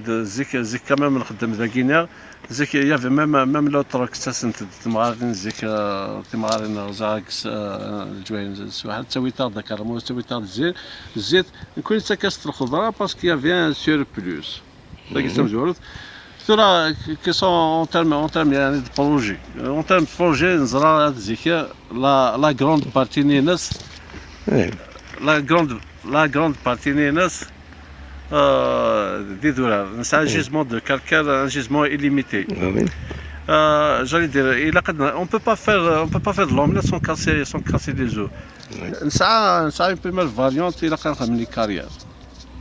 زيك كمان نخدم ذا كينا زيك يا في ميم لوطر كساسنت تمغارين زيك تمغارين زاكس الجوين واحد تسوي تاع ذكر مو تسوي تاع الزيت نكون تكست الخضره باسكو يا فيان سور بلوس داك تمزورت ترى كي سون اون تيرم يعني بروجي اون تيرم بروجي نزرا زيك لا غروند بارتي نينس لا غروند بارتي نينس des dollars. C'est un gisement de calcaire, un gisement illimité. J'allais dire, on peut pas faire de l'omelette sans casser des œufs. Ça a une première variante, il a quand même les carrières.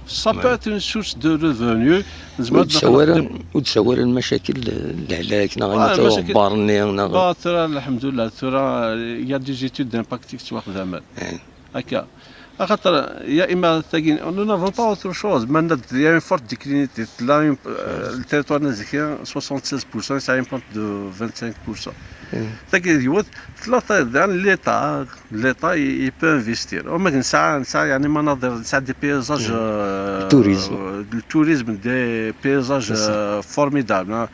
Ça peut être une source de revenus. وتصور المشاكل الهلاك نغير بارني ترى الحمد لله ترى يا دي زيتود دامباكت qui واخد زعما هكا خاطر يا اما تاكين نو نافون با اوتر شوز مانا يا اون فورت ديكلينيتي لا التيريتوار نازكيا 76% سا امبونت دو 25% تاكين يوت ثلاثه ليتا يي بو انفستير وما نسعى يعني مناظر نسعى دي بيزاج التوريزم دي بيزاج فورميدابل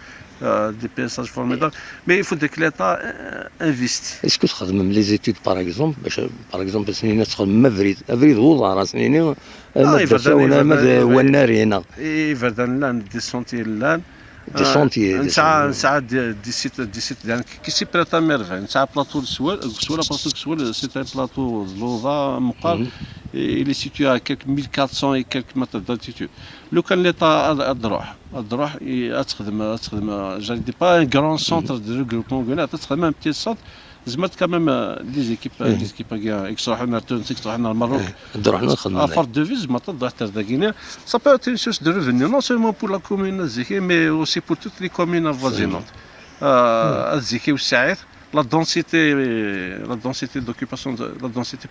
des paysages formidables, mais il faut que l'État investisse. Est-ce que tu fais les études par exemple باش تخدم افريد هو راه سنيني والناري هنا يفردان لان دي سونتي لان دي سونتي نسعى دي سيت يعني كي سي بريتا ميرفي نسعى بلاطو السوال سي ان بلاطو لوضا مقال il est situé à quelques 1400 et quelques mètres d'altitude. لو كان ليطا تروح تخدم جالي دي با ان غران سونتر دو ريغروبمون تخدم ان بتي سونتر زعمت كمان لي زيكيب كاع يروحوا لنا تونس يروحوا لنا المغرب نروح نخدم افار دو فيز ما تروح حتى لداكينا سا بو être une source de revenus non seulement pour la commune زيكي mais aussi pour toutes les communes avoisinantes الزيكي والسعير la densité d'occupation la densité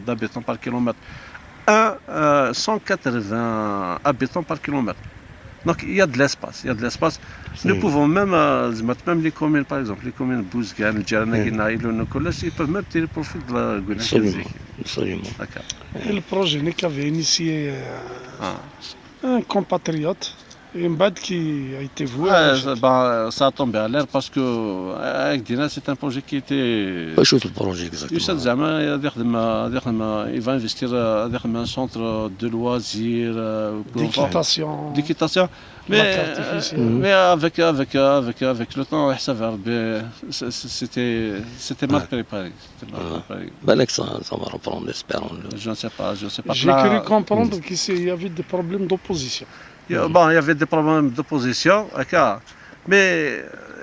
d'habitants par kilomètre 180 habitants par kilomètre. Donc il y a de l'espace. Nous pouvons même les communes, par exemple, les communes Bouzgan, Djarnagina, ils peuvent même tirer profit de la Gounaï. Absolument. Et le projet avait initié un compatriote. Une bad qui a été vouée. Ça a tombé à l'air parce que avec Dina, c'est un projet qui était. Pas chaud le projet exactement. Il va investir dans un centre de loisirs, d'équitation. Mais avec le temps, c'était mal préparé. Balak ça va reprendre, espérons-le. Je ne sais pas. J'ai cru comprendre qu'il y avait des problèmes d'opposition. Bon, il y avait des problèmes d'opposition, mais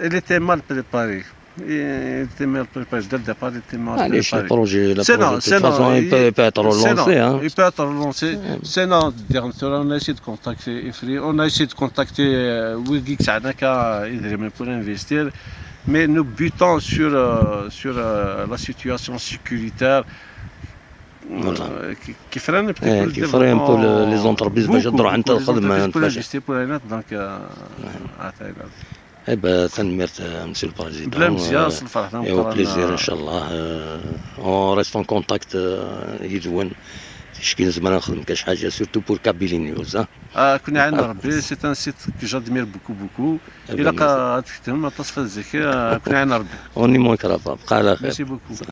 il était mal préparé. Dès le départ, il était mal préparé. Le projet, de toute façon, il peut être relancé. Il peut être relancé. Sinon, on a essayé de contacter IFRI, on a essayé de contacter Wigix Anaka pour investir, mais nous butons sur la situation sécuritaire. qui freine un peu les entreprises باش تروح انت الخدمه Eh ben, monsieur le président. Et au plaisir, Inch'Allah. On reste en contact. يدون شكون زعما نخدم كاش حاجه سورتو بور كابيلي نيوز. كنا عندنا ربي سي ان سيت كو جادمير بوكو الى تخدم تصفى الزكاه كنا عندنا ربي. اوني مو كرافا بقى على خير. ميرسي بوكو.